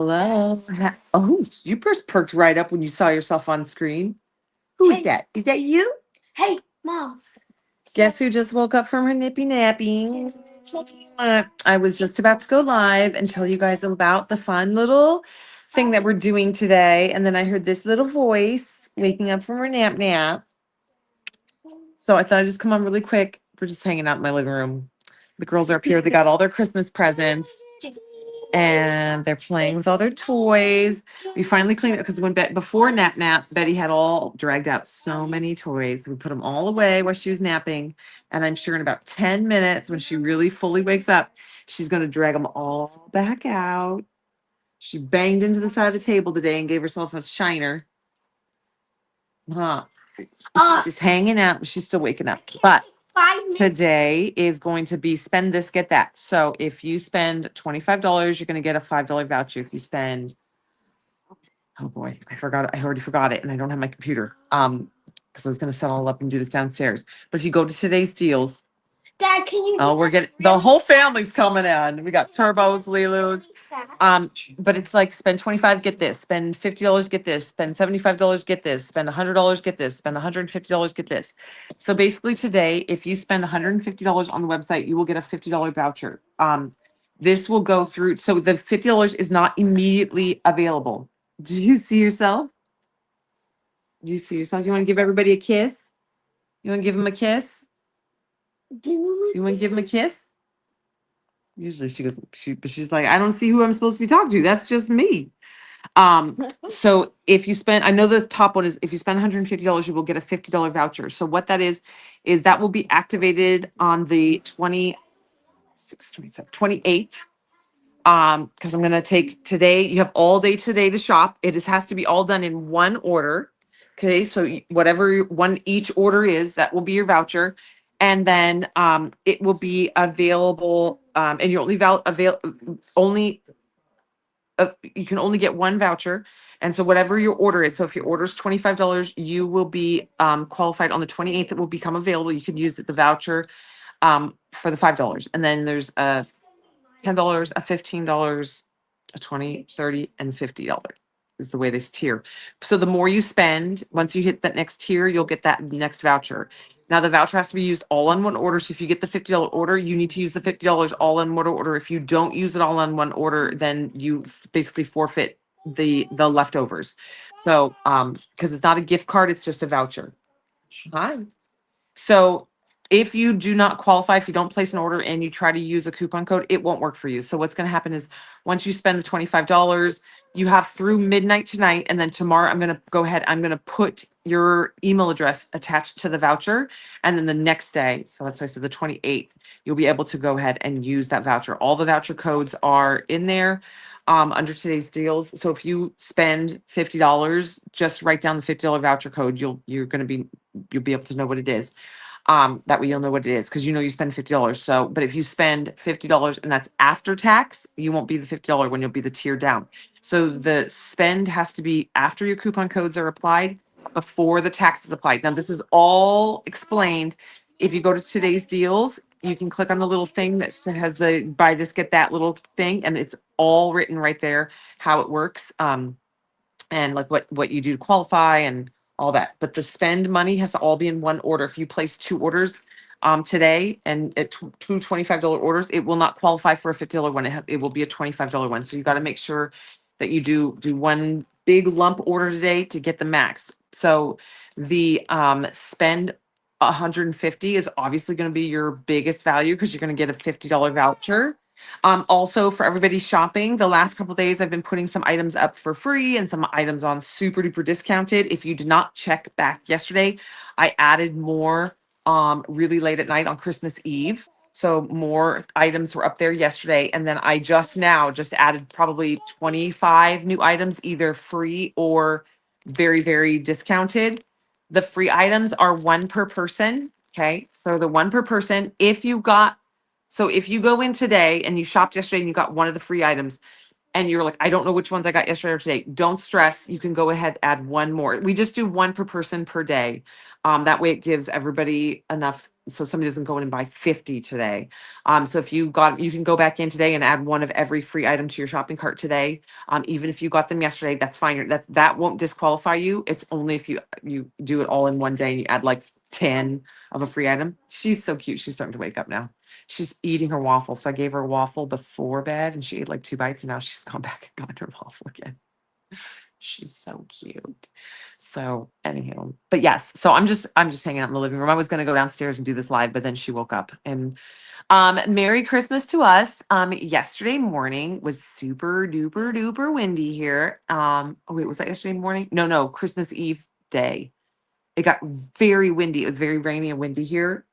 Hello. Oh, you first perked right up when you saw yourself on screen. Who is Hey, that? Is that you? hey, Mom. Guess who just woke up from her nippy napping? I was just about to go live and tell you guys about the fun little thing that we're doing today. And then I heard this little voice waking up from her nap. So I thought I'd just come on really quick. We're just hanging out in my living room. The girls are up here. They got all their Christmas presents and they're playing with all their toys. We finally cleaned it because before nap, Betty had all dragged out so many toys. We put them all away while she was napping. And I'm sure in about 10 minutes, when she really fully wakes up, she's going to drag them all back out. She banged into the side of the table today and gave herself a shiner. Huh. She's hanging out. She's still waking up. But today is going to be spend this, get that. So if you spend $25, you're going to get a $5 voucher. If you spend, oh boy, I forgot it. I already forgot it and I don't have my computer. Because I was going to set all up and do this downstairs. But if you go to today's deals, Dad, can you? oh, we're getting the whole family's coming in. We got Turbos, Lilus. But it's like spend 25, get this, spend $50, get this, spend $75, get this, spend $100, get this, spend $150, get this. So basically today, if you spend $150 on the website, you will get a $50 voucher. This will go through. So the $50 is not immediately available. Do you see yourself? Do you see yourself? You want to give everybody a kiss? You want to give them a kiss? You want to give them a kiss? Usually she goes, but she's like, I don't see who I'm supposed to be talking to. That's just me. So if you spend, I know the top one is if you spend $150, you will get a $50 voucher. So what that is that will be activated on the 28th. Because I'm gonna take today, you have all day today to shop. Has to be all done in one order. Okay, so whatever one each order is, that will be your voucher. And then it will be available, and you only only you can only get one voucher. And so whatever your order is, so if your order is $25, you will be qualified on the 28th. It will become available. You can use the voucher for the $5. And then there's a $10, a $15, a 20, 30, and $50 is the way this tier. So the more you spend, once you hit that next tier, you'll get that next voucher. Now the voucher has to be used all on one order. So if you get the $50 order, you need to use the $50 all in one order. If you don't use it all on one order, then you basically forfeit the leftovers. So because it's not a gift card, it's just a voucher. Hi. So if you do not qualify, if you don't place an order and you try to use a coupon code, it won't work for you. So what's going to happen is once you spend the $25, you have through midnight tonight. And then tomorrow, I'm going to go ahead, I'm going to put your email address attached to the voucher. And then the next day, so that's why I said the 28th, you'll be able to go ahead and use that voucher. All the voucher codes are in there under today's deals. So if you spend $50, just write down the $50 voucher code. You'll be able to know what it is. That way you'll know what it is because you know you spend $50. So, but if you spend $50 and that's after tax, you won't be the $50 one, you'll be the tier down. So the spend has to be after your coupon codes are applied, before the tax is applied. Now, this is all explained. If you go to today's deals, you can click on the little thing that has the buy this, get that little thing, and it's all written right there how it works. And like what you do to qualify and all that. But the spend money has to all be in one order. If you place two orders today and at two $25 orders, it will not qualify for a $50 one. It will be a $25 one. So you got to make sure that you do one big lump order today to get the max. So the spend 150 is obviously going to be your biggest value because you're going to get a $50 voucher. Also for everybody shopping, the last couple days I've been putting some items up for free and some items on super duper discounted. If you did not check back yesterday, I added more really late at night on Christmas Eve. So more items were up there yesterday. And then I just added probably 25 new items, either free or very, very discounted. The free items are one per person. Okay. So the one per person, if you go in today and you shopped yesterday and you got one of the free items, and you're like, I don't know which ones I got yesterday or today, don't stress. You can go ahead, add one more. We just do one per person per day. That way it gives everybody enough so somebody doesn't go in and buy 50 today. So if you can go back in today and add one of every free item to your shopping cart today. Even if you got them yesterday, that's fine. That won't disqualify you. It's only if you do it all in one day and you add like 10 of a free item. She's so cute. She's starting to wake up now. She's eating her waffle. So I gave her a waffle before bed and she ate like 2 bites and now she's gone back and got her waffle again. She's so cute. So anyhow, but yes, so I'm just hanging out in the living room. I was gonna go downstairs and do this live, but then she woke up. And Merry Christmas to us. Yesterday morning was super duper duper windy here. Oh wait, was that yesterday morning? No, Christmas Eve day. It got very windy. It was very rainy and windy here,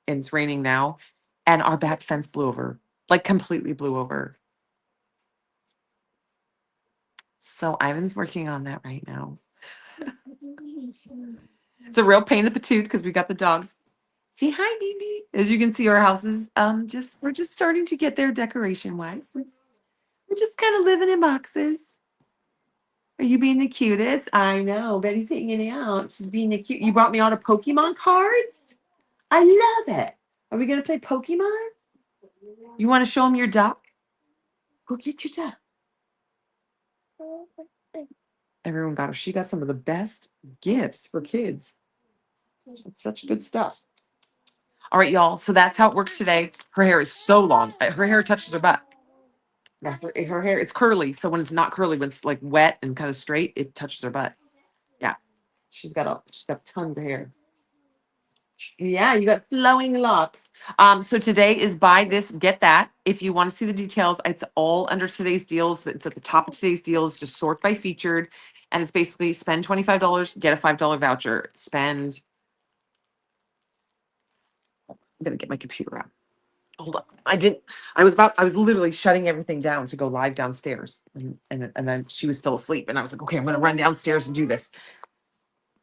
and it's raining now. And our back fence blew over, like completely blew over. So Ivan's working on that right now. It's a real pain in the patoot because we got the dogs. Say hi, baby. As you can see, our house is we're just starting to get there decoration wise. We're just kind of living in boxes. Are you being the cutest? I know. Betty's hanging out. She's being the cute. You brought me all the Pokemon cards. I love it. Are we gonna play Pokemon? You want to show them your duck? Go get your duck. Everyone got her. She got some of the best gifts for kids. It's such good stuff. All right, y'all. So that's how it works today. Her hair is so long. Her hair touches her butt. Yeah, her hair, it's curly. So when it's not curly, when it's like wet and kind of straight, it touches her butt. Yeah. She's got tons of hair. Yeah, you got flowing locks. So today is buy this, get that. If you want to see the details, it's all under today's deals. It's at the top of today's deals, just sort by featured. And it's basically spend $25, get a $5 voucher. I'm gonna get my computer out. Hold on. I was literally shutting everything down to go live downstairs. And then she was still asleep. And I was like, okay, I'm gonna run downstairs and do this.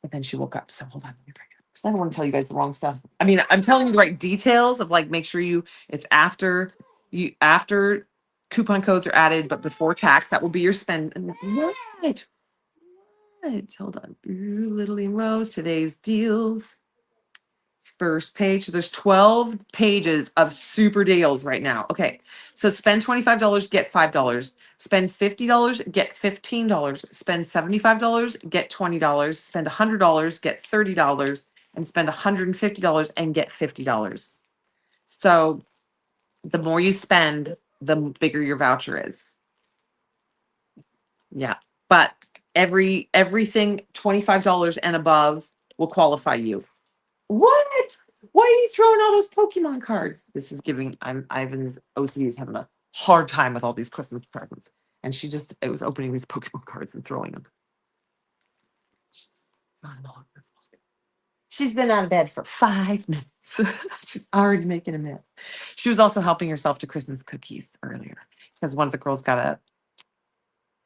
But then she woke up. So hold on, let me bring it up. Because I don't want to tell you guys the wrong stuff. I mean, I'm telling you the right details of like make sure it's after coupon codes are added, but before tax, that will be your spend. And what? Hold on. Little Rose, today's deals. First page. So there's 12 pages of super deals right now. Okay. So spend $25, get $5. Spend $50, get $15. Spend $75, get $20. Spend $100, get $30. And spend $150 and get $50. So the more you spend, the bigger your voucher is. Yeah. But everything $25 and above will qualify you. What? Why are you throwing all those Pokemon cards? This is giving Ivan's OCD is having a hard time with all these Christmas presents. And it was opening these Pokemon cards and throwing them. She's been out of bed for 5 minutes. She's already making a mess. She was also helping herself to Christmas cookies earlier because one of the girls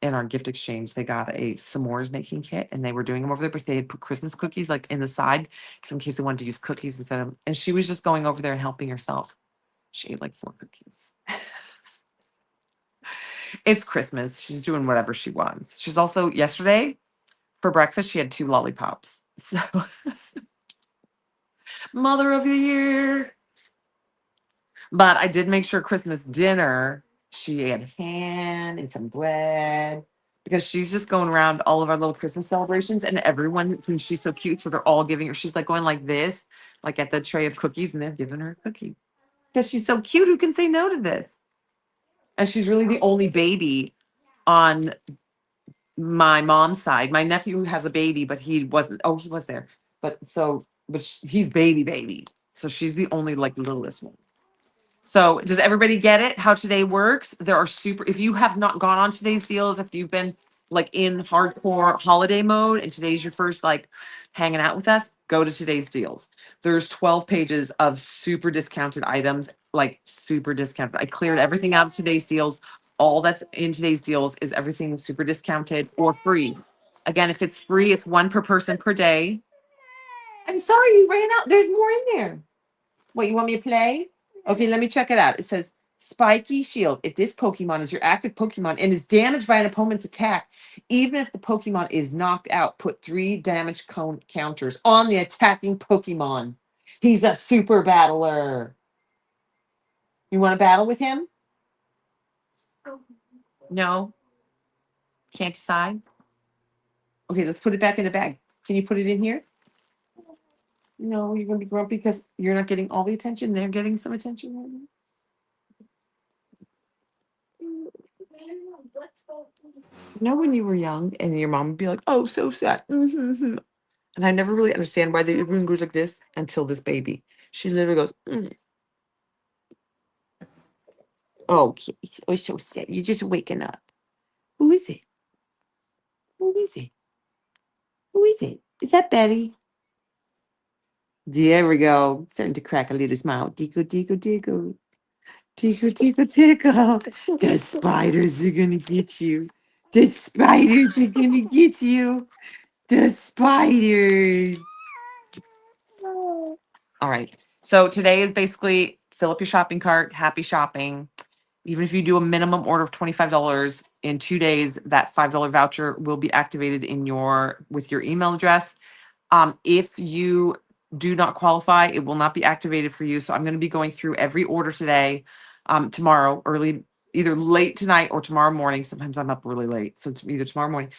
in our gift exchange, they got a s'mores making kit and they were doing them over there, but they had put Christmas cookies like in the side. So in case they wanted to use cookies instead of, and she was just going over there and helping herself. She ate like 4 cookies. It's Christmas. She's doing whatever she wants. She's also, yesterday for breakfast, she had 2 lollipops. So mother of the year. But I did make sure Christmas dinner, she had ham and some bread because she's just going around all of our little Christmas celebrations and everyone, she's so cute. So they're all giving her, she's like going like this, like at the tray of cookies and they're giving her a cookie because she's so cute. Who can say no to this? And she's really the only baby on my mom's side. My nephew has a baby, but he was there. But he's baby. So she's the only like littlest one. So does everybody get it? How today works? If you have not gone on today's deals, if you've been like in hardcore holiday mode and today's your first like hanging out with us, go to today's deals. There's 12 pages of super discounted items, like super discounted. I cleared everything out of today's deals. All that's in today's deals is everything super discounted or free. Again, if it's free, it's 1 per person per day. I'm sorry, you ran out. There's more in there. What, you want me to play? Okay, let me check it out. It says Spiky Shield. If this Pokemon is your active Pokemon and is damaged by an opponent's attack, even if the Pokemon is knocked out, put 3 damage counters on the attacking Pokemon. He's a super battler. You want to battle with him? No. Can't decide. Okay, let's put it back in the bag. Can you put it in here? No, you're gonna be grumpy because you're not getting all the attention. They're getting some attention right now. You know when you were young and your mom would be like, "Oh, so sad," and I never really understand why the room goes like this until this baby. She literally goes, "Oh, oh, so sad. You're just waking up. Who is it? Who is it? Who is it? Is that Betty?" There we go. Starting to crack a little smile. Tickle, tickle, tickle. Tickle, tickle, tickle. The spiders are gonna get you. The spiders are gonna get you. The spiders. All right. So today is basically fill up your shopping cart, happy shopping. Even if you do a minimum order of $25 in 2 days, that $5 voucher will be activated in your with your email address. If you do not qualify, it will not be activated for you. So I'm going to be going through every order today, tomorrow, early, either late tonight or tomorrow morning. Sometimes I'm up really late. So it's either tomorrow morning.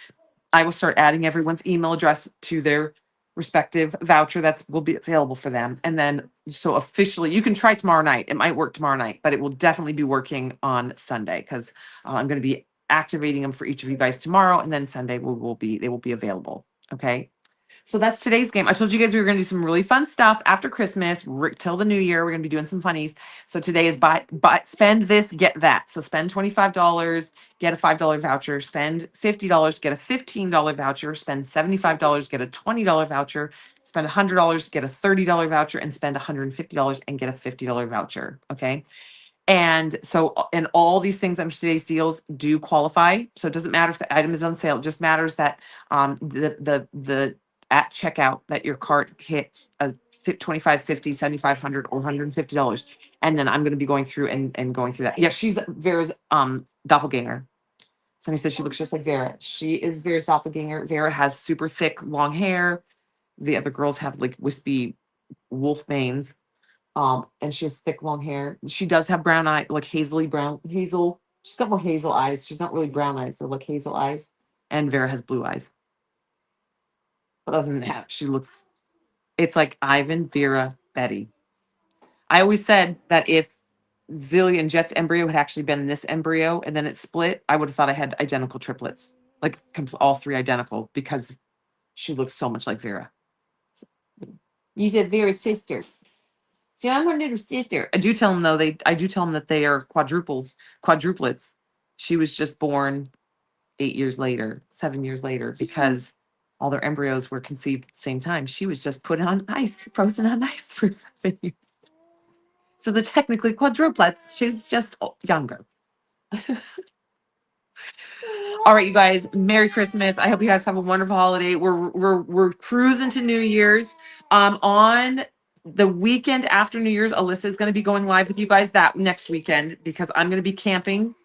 I will start adding everyone's email address to their respective voucher that's will be available for them. And then so officially you can try tomorrow night. It might work tomorrow night, but it will definitely be working on Sunday because I'm going to be activating them for each of you guys tomorrow. And then Sunday they will be available. Okay. So that's today's game. I told you guys we were going to do some really fun stuff after Christmas till the new year. We're going to be doing some funnies. So today is buy spend this, get that. So spend $25, get a $5 voucher. Spend $50, get a $15 voucher. Spend $75, get a $20 voucher. Spend $100, get a $30 voucher, and spend $150 and get a $50 voucher. Okay. And so, and all these things on today's deals do qualify. So it doesn't matter if the item is on sale. It just matters that the at checkout that your cart hits a 25, 50, 75, 100, or $150. And then I'm going to be going through and going through that. Yeah, she's Vera's doppelganger. Somebody says she looks just like Vera. She is Vera's doppelganger. Vera has super thick, long hair. The other girls have like wispy wolf manes. And she has thick, long hair. She does have brown eye, like hazel. She's got more hazel eyes. She's not really brown eyes. They're like hazel eyes. And Vera has blue eyes. But other than that, it's like Ivan, Vera, Betty. I always said that if Zilly and Jet's embryo had actually been this embryo and then it split, I would have thought I had identical triplets, like all 3 identical, because she looks so much like Vera. You said Vera's sister. See, I'm her little sister. I do tell them though, I do tell them that they are quadruplets. She was just born 8 years later, 7 years later, because all their embryos were conceived at the same time. She was just put on ice, frozen on ice for 7 years. So they're technically quadruplets. She's just younger. All right, you guys. Merry Christmas. I hope you guys have a wonderful holiday. We're cruising to New Year's. On the weekend after New Year's, Alyssa is going to be going live with you guys that next weekend because I'm going to be camping.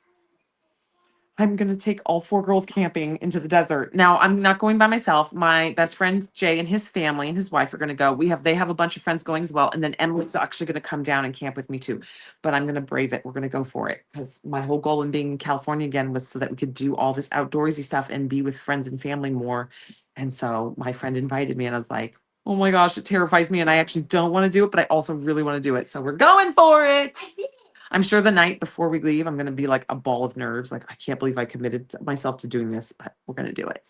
I'm going to take all 4 girls camping into the desert. Now, I'm not going by myself. My best friend Jay and his family and his wife are going to go. They have a bunch of friends going as well. And then Emily's actually going to come down and camp with me too. But I'm going to brave it. We're going to go for it because my whole goal in being in California again was so that we could do all this outdoorsy stuff and be with friends and family more. And so my friend invited me and I was like, oh my gosh, it terrifies me. And I actually don't want to do it, but I also really want to do it. So we're going for it. I'm sure the night before we leave, I'm going to be like a ball of nerves. Like, I can't believe I committed myself to doing this, but we're going to do it.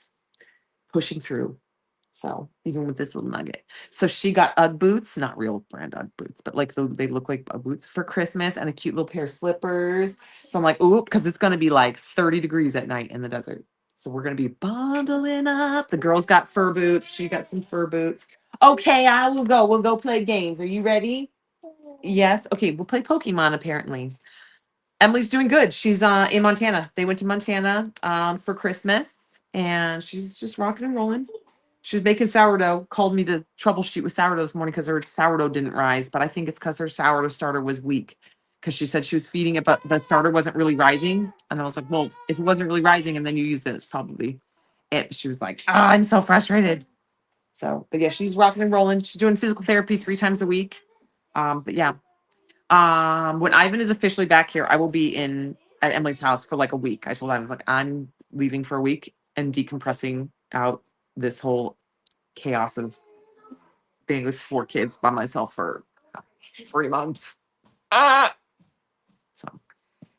Pushing through. So even with this little nugget. So she got Ugg boots, not real brand Ugg boots, but like they look like Ugg boots for Christmas and a cute little pair of slippers. So I'm like, ooh, because it's going to be like 30 degrees at night in the desert. So we're going to be bundling up. The girls got fur boots. She got some fur boots. Okay, I will go. We'll go play games. Are you ready? Yes. Okay, we'll play Pokemon apparently. Emily's doing good. She's in Montana. They went to Montana for Christmas and she's just rocking and rolling. She was making sourdough, called me to troubleshoot with sourdough this morning because her sourdough didn't rise, but I think it's because her sourdough starter was weak. because she said she was feeding it, but the starter wasn't really rising. And I was like, well, if it wasn't really rising and then you used it, it's probably it. She was like, oh, I'm so frustrated. So, but yeah, she's rocking and rolling. She's doing physical therapy 3 times a week. But yeah, when Ivan is officially back here, I will be in at Emily's house for like a week. I told I was like, I'm leaving for a week and decompressing out this whole chaos of being with 4 kids by myself for 3 months. Ah! So,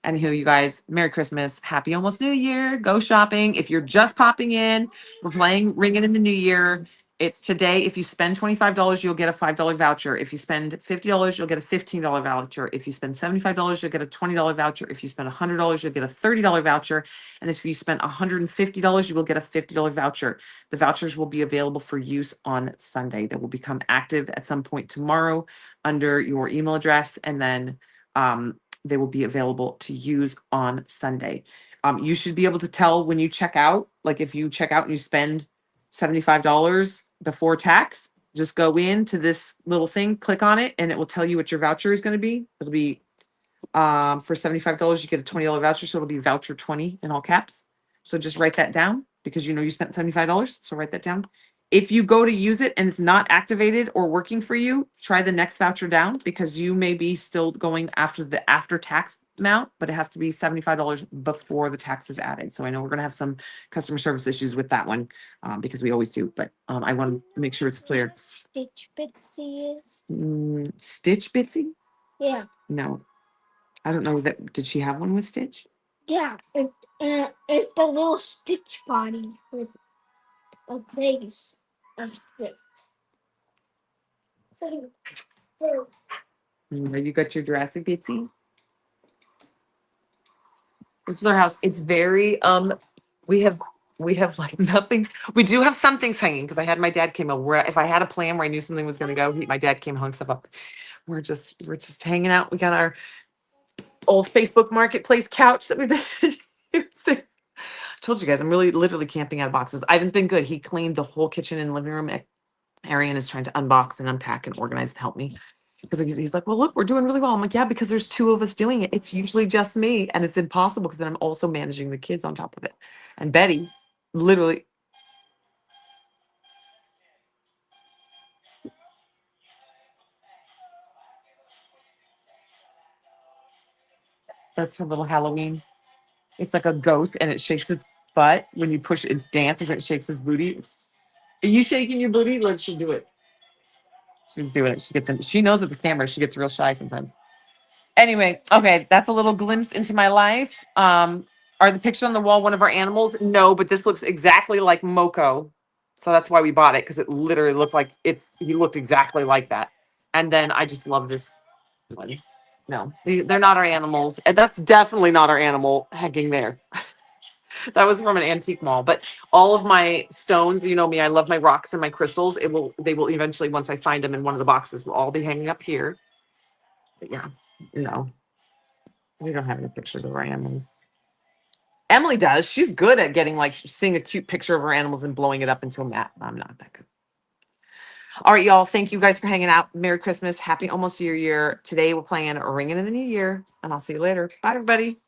anywho, you guys, Merry Christmas. Happy almost New Year. Go shopping. If you're just popping in, we're playing Ringing in the New Year. It's today. If you spend $25, you'll get a $5 voucher. If you spend $50, you'll get a $15 voucher. If you spend $75, you'll get a $20 voucher. If you spend $100, you'll get a $30 voucher. And if you spend $150, you will get a $50 voucher. The vouchers will be available for use on Sunday. They will become active at some point tomorrow under your email address. And then they will be available to use on Sunday. You should be able to tell when you check out, like if you check out and you spend $75 before tax, just go into this little thing, click on it, and it will tell you what your voucher is going to be. It'll be for $75, you get a $20 voucher, so it'll be voucher 20 in all caps. So just write that down because you know you spent $75. So write that down. If you go to use it and it's not activated or working for you, try the next voucher down because you may be still going after the after tax amount, but it has to be $75 before the tax is added. So I know we're going to have some customer service issues with that one because we always do, but I want to make sure it's clear. Stitch Bitsy is? Stitch Bitsy? Yeah. No, I don't know that. Did she have one with Stitch? Yeah. It's the little Stitch body with a base of Stitch. You got your Jurassic Bitsy? This is our house. It's very we have like nothing. We do have some things hanging because I had my dad came over. Where if I had a plan where I knew something was gonna go, my dad came hung stuff up. We're just hanging out. We got our old Facebook Marketplace couch that we've been using. Told you guys, I'm really literally camping out of boxes. Ivan's been good. He cleaned the whole kitchen and living room. Arian is trying to unbox and unpack and organize and help me because he's like, well, look, we're doing really well. I'm like, yeah, because there's 2 of us doing it. It's usually just me, and it's impossible because then I'm also managing the kids on top of it. And Betty, literally, that's her little Halloween. It's like a ghost, and it shakes its butt when you push. It dances and it shakes its booty. Are you shaking your booty? Let she do it. She's doing it. She gets in. She knows with the camera. She gets real shy sometimes. Anyway, okay, that's a little glimpse into my life. Are the pictures on the wall one of our animals? No, but this looks exactly like Moko. So that's why we bought it, because it literally looked like he looked exactly like that. And then I just love this one. No, they're not our animals. And that's definitely not our animal hanging there. That was from an antique mall. But all of my stones, you know me, I love my rocks and my crystals. They will eventually, once I find them in one of the boxes, will all be hanging up here. But yeah, no. We don't have any pictures of our animals. Emily does. She's good at getting like seeing a cute picture of her animals and blowing it up into a map. I'm not that good. All right, y'all. Thank you guys for hanging out. Merry Christmas. Happy almost year. Today we're playing Ringing in the New Year, and I'll see you later. Bye, everybody.